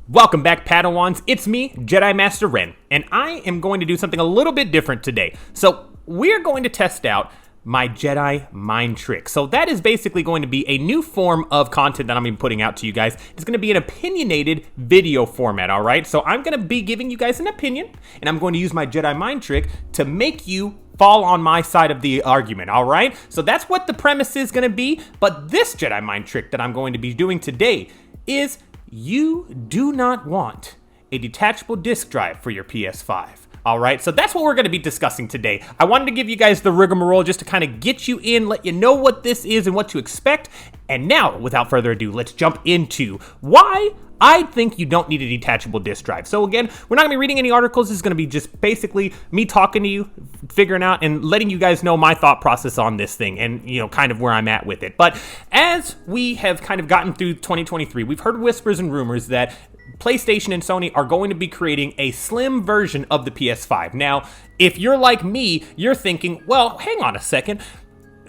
Welcome back, Padawans. It's me, Jedi Master Ren, and I am going to do something a little bit different today. So we're going to test out my Jedi Mind Trick. So that is basically going to be a new form of content that I'm going to be putting out to you guys. It's going to be an opinionated video format, all right? So I'm going to be giving you guys an opinion, and I'm going to use my Jedi Mind Trick to make you fall on my side of the argument, all right? So that's what the premise is going to be, but this Jedi Mind Trick that I'm going to be doing today is you do not want a detachable disk drive for your PS5. All right, so that's what we're going to be discussing today. I wanted to give you guys the rigmarole just to kind of get you in, let you know what this is and what to expect. And now, without further ado, let's jump into why I think you don't need a detachable disk drive. So again, we're not going to be reading any articles. This is going to be just basically me talking to you, figuring out and letting you guys know my thought process on this thing and, you know, kind of where I'm at with it. But as we have kind of gotten through 2023, we've heard whispers and rumors that PlayStation and Sony are going to be creating a slim version of the PS5. Now, if you're like me, you're thinking, well, hang on a second.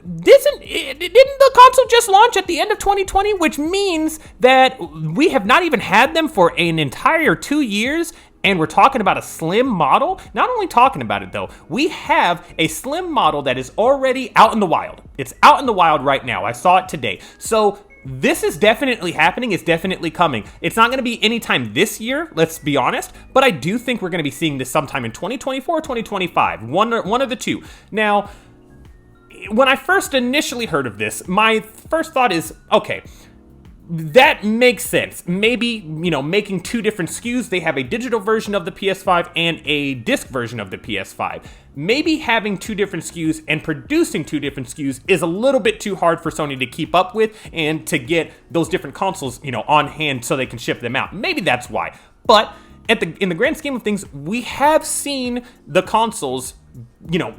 Didn't the console just launch at the end of 2020, which means that we have not even had them for an entire 2 years, and we're talking about a slim model? Not only talking about it, though, we have a slim model that is already out in the wild. It's out in the wild right now. I saw it today. So this is definitely happening. It's definitely coming. It's not going to be anytime this year, let's be honest, but I do think we're going to be seeing this sometime in 2024 or 2025, one of the two. Now, when I first initially heard of this, my first thought is, okay, that makes sense. Maybe, you know, making two different SKUs. They have a digital version of the PS5 and a disc version of the PS5. Maybe having two different SKUs and producing two different SKUs is a little bit too hard for Sony to keep up with and to get those different consoles, you know, on hand so they can ship them out. Maybe that's why. But in the grand scheme of things, we have seen the consoles, you know,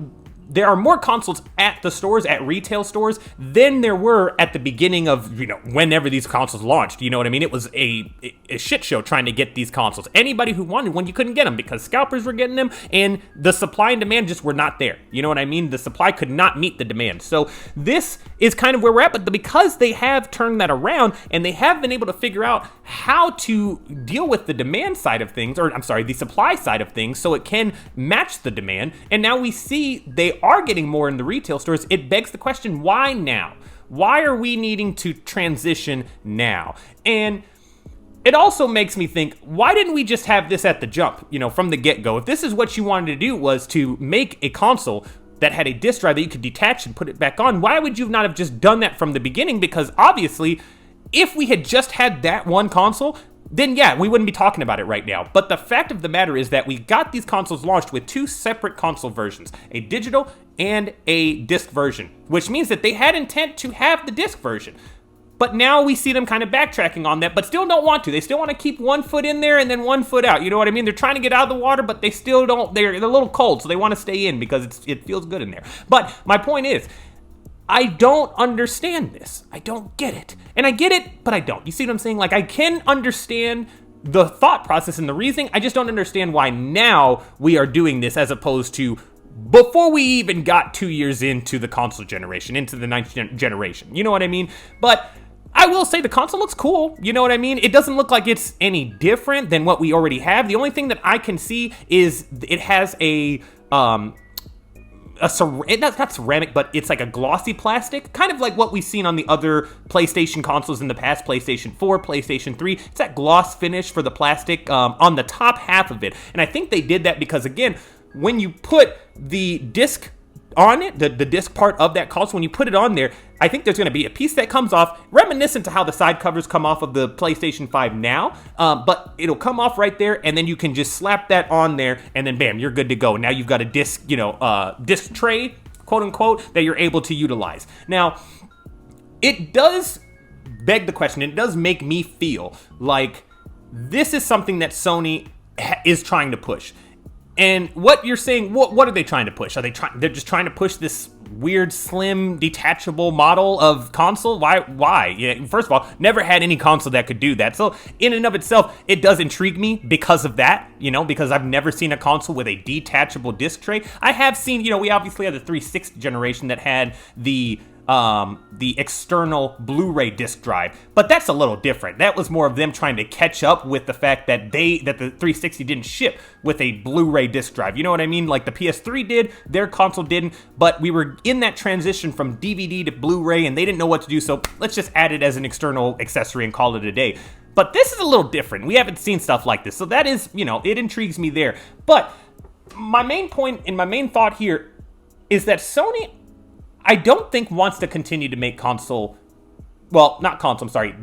there are more consoles at the stores, at retail stores, than there were at the beginning of, you know, whenever these consoles launched. You know what I mean? It was a shit show trying to get these consoles. Anybody who wanted one, you couldn't get them because scalpers were getting them and the supply and demand just were not there. You know what I mean? The supply could not meet the demand. So this is kind of where we're at, but because they have turned that around and they have been able to figure out how to deal with the demand side of things, or I'm sorry, the supply side of things, so it can match the demand, and now we see they are getting more in the retail stores, it begs the question, why now? Why are we needing to transition now? And it also makes me think, why didn't we just have this at the jump, you know, from the get-go? If this is what you wanted to do, was to make a console that had a disk drive that you could detach and put it back on, why would you not have just done that from the beginning? Because obviously, if we had just had that one console, then yeah, we wouldn't be talking about it right now. But the fact of the matter is that we got these consoles launched with two separate console versions, a digital and a disc version, which means that they had intent to have the disc version. But now we see them kind of backtracking on that, but still don't want to. They still want to keep one foot in there and then one foot out. You know what I mean? They're trying to get out of the water, but they still don't. They're a little cold, so they want to stay in because it feels good in there. But my point is, I don't understand this. I don't get it. And I get it, but I don't. You see what I'm saying? Like, I can understand the thought process and the reasoning. I just don't understand why now we are doing this as opposed to before we even got 2 years into the console generation, into the ninth generation. You know what I mean? But I will say the console looks cool. You know what I mean? It doesn't look like it's any different than what we already have. The only thing that I can see is it has not ceramic, but it's like a glossy plastic, kind of like what we've seen on the other PlayStation consoles in the past, PlayStation 4, PlayStation 3. It's that gloss finish for the plastic on the top half of it. And I think they did that because, again, when you put the disc on it, the disc part of that console, when you put it on there, I think there's going to be a piece that comes off, reminiscent to how the side covers come off of the PlayStation 5 now, but it'll come off right there, and then you can just slap that on there, and then bam, you're good to go. Now you've got a disc, disc tray, quote unquote, that you're able to utilize. Now, it does beg the question, it does make me feel like this is something that Sony is trying to push. And what you're saying, what are they trying to push? They're just trying to push this weird, slim, detachable model of console? Why? Yeah, first of all, never had any console that could do that. So in and of itself, it does intrigue me because of that, because I've never seen a console with a detachable disc tray. I have seen, we obviously had the 360 generation that had the the external Blu-ray disc drive, but that's a little different. That was more of them trying to catch up with the fact that the 360 didn't ship with a Blu-ray disc drive. You know what I mean? Like the PS3 did, their console didn't, but we were in that transition from DVD to Blu-ray, and they didn't know what to do, so let's just add it as an external accessory and call it a day. But this is a little different. We haven't seen stuff like this, so that is, it intrigues me there. But my main point and my main thought here is that Sony, I don't think wants to continue to make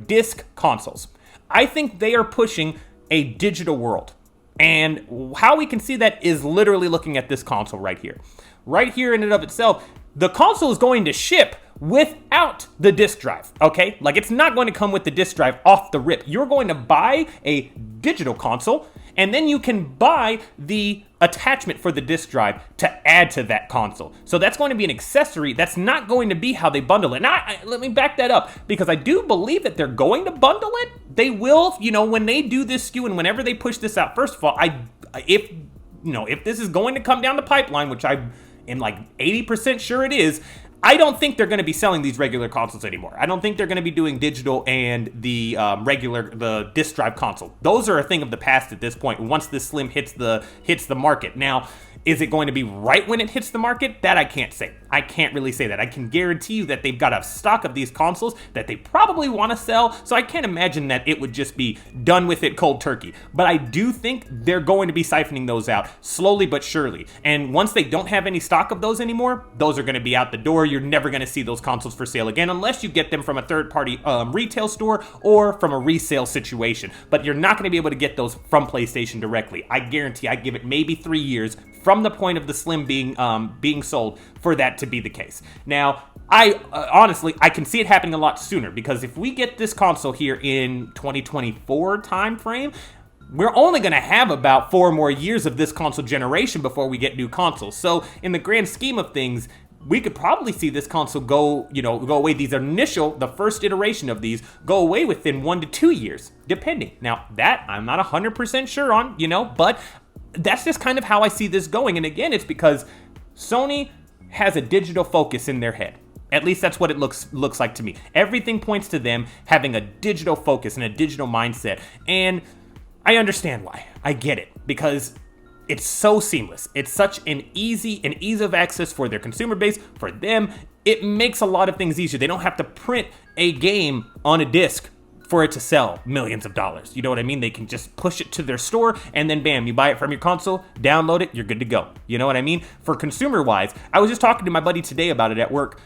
disc consoles. I think they are pushing a digital world. And how we can see that is literally looking at this console right here. Right here in and of itself, the console is going to ship without the disc drive, okay? Like, it's not going to come with the disc drive off the rip. You're going to buy a digital console, and then you can buy the attachment for the disc drive to add to that console. So that's going to be an accessory. That's not going to be how they bundle it. Now, let me back that up, because I do believe that they're going to bundle it. They will, when they do this SKU and whenever they push this out. First of all, if this is going to come down the pipeline, which I am like 80% sure it is, I don't think they're going to be selling these regular consoles anymore. I don't think they're going to be doing digital and the the disc drive console. Those are a thing of the past at this point. Once this Slim hits the market. Now, is it going to be right when it hits the market? That I can't say. I can't really say that. I can guarantee you that they've got a stock of these consoles that they probably want to sell, so I can't imagine that it would just be done with it cold turkey. But I do think they're going to be siphoning those out slowly but surely. And once they don't have any stock of those anymore, those are going to be out the door. You're never going to see those consoles for sale again unless you get them from a third-party retail store or from a resale situation. But you're not going to be able to get those from PlayStation directly. I guarantee I give it maybe 3 years from the point of the Slim being sold for that to be the case. Now, I honestly can see it happening a lot sooner, because if we get this console here in 2024 timeframe, we're only going to have about 4 more years of this console generation before we get new consoles. So in the grand scheme of things, we could probably see this console go away. The first iteration of these go away within 1 to 2 years, depending. Now, that I'm not 100% sure on, but that's just kind of how I see this going. And again, it's because Sony has a digital focus in their head. At least that's what it looks like to me. Everything points to them having a digital focus and a digital mindset. And I understand why. I get it, because it's so seamless. It's such an ease of access for their consumer base. For them, it makes a lot of things easier. They don't have to print a game on a disc for it to sell millions of dollars. You know what I mean? They can just push it to their store, and then bam, you buy it from your console, download it, you're good to go. You know what I mean? For consumer-wise, I was just talking to my buddy today about it at work.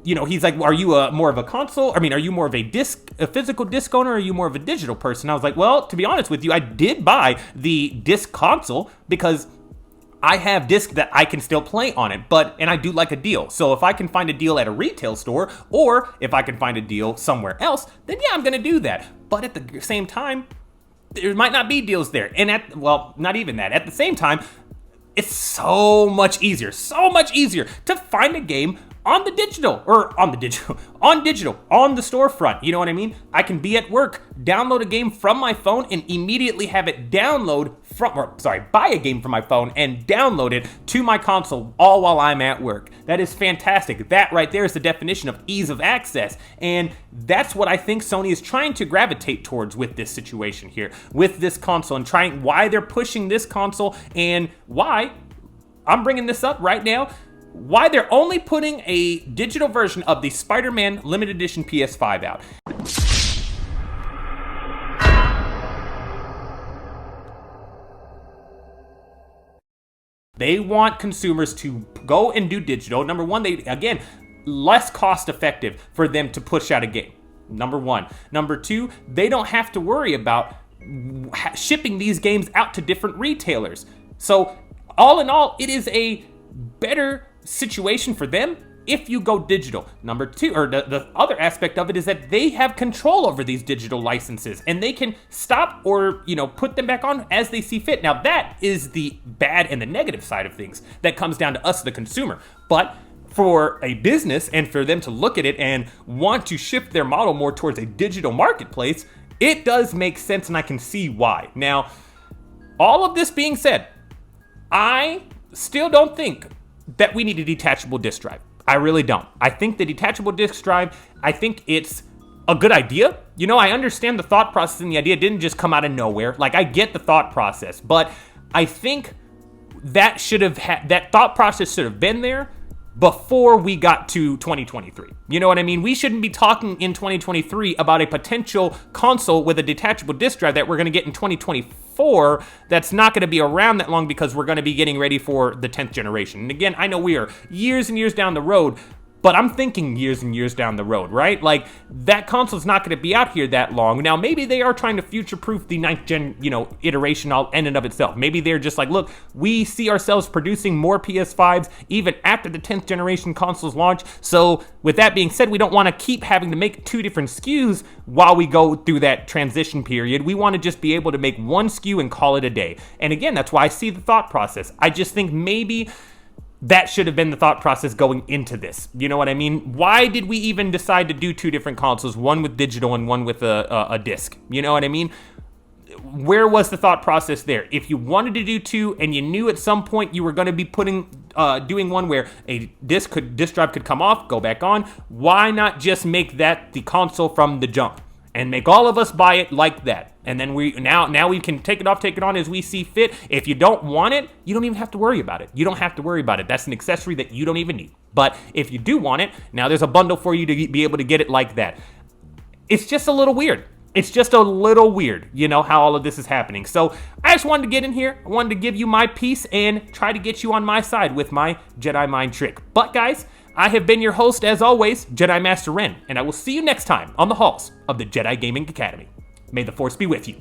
He's like, are you more of a console? Are you more of a physical disc owner, or are you more of a digital person? I was like, well, to be honest with you, I did buy the disc console because I have discs that I can still play on it, and I do like a deal. So if I can find a deal at a retail store, or if I can find a deal somewhere else, then yeah, I'm gonna do that. But at the same time, there might not be deals there. And not even that. At the same time, it's so much easier to find a game on the storefront. You know what I mean? I can be at work, download a game from my phone, and immediately have it buy a game from my phone and download it to my console, all while I'm at work. That is fantastic. That right there is the definition of ease of access. And that's what I think Sony is trying to gravitate towards with this situation here, with this console, and why they're pushing this console, and why I'm bringing this up right now. Why they're only putting a digital version of the Spider-Man limited edition PS5 out. They want consumers to go and do digital. Number one, less cost effective for them to push out a game. Number one. Number two, they don't have to worry about shipping these games out to different retailers. So all in all, it is a better situation for them if you go digital. Number two, or the other aspect of it, is that they have control over these digital licenses, and they can stop or put them back on as they see fit. Now, that is the bad and the negative side of things that comes down to us, the consumer. But for a business, and for them to look at it and want to shift their model more towards a digital marketplace, it does make sense, and I can see why. Now, all of this being said, I still don't think that we need a detachable disc drive. I really don't. I think the detachable disk drive, I think it's a good idea. You know, I understand the thought process, and the idea didn't just come out of nowhere. Like, I get the thought process, but I think that that thought process should have been there before we got to 2023. You know what I mean? We shouldn't be talking in 2023 about a potential console with a detachable disk drive that we're going to get in 2024 that's not going to be around that long, because we're going to be getting ready for the 10th generation. And again, I know we are years and years down the road, but I'm thinking years and years down the road, right? Like, that console's not going to be out here that long. Now, maybe they are trying to future-proof the 9th gen, iteration all in and of itself. Maybe they're just like, look, we see ourselves producing more PS5s even after the 10th generation consoles launch. So, with that being said, we don't want to keep having to make 2 different SKUs while we go through that transition period. We want to just be able to make 1 SKU and call it a day. And again, that's why I see the thought process. I just think maybe that should have been the thought process going into this. You know what I mean? Why did we even decide to do 2 different consoles, one with digital and one with a disc? You know what I mean? Where was the thought process there? If you wanted to do 2 and you knew at some point you were going to be doing one where a disc drive could come off, go back on, why not just make that the console from the jump and make all of us buy it like that? And then now we can take it off, take it on as we see fit. If you don't want it, you don't even have to worry about it. You don't have to worry about it. That's an accessory that you don't even need. But if you do want it, now there's a bundle for you to be able to get it like that. It's just a little weird. It's just a little weird, how all of this is happening. So I just wanted to get in here. I wanted to give you my piece and try to get you on my side with my Jedi Mind Trick. But guys, I have been your host, as always, Jedi Master Ren, and I will see you next time on the halls of the Jedi Gaming Academy. May the Force be with you.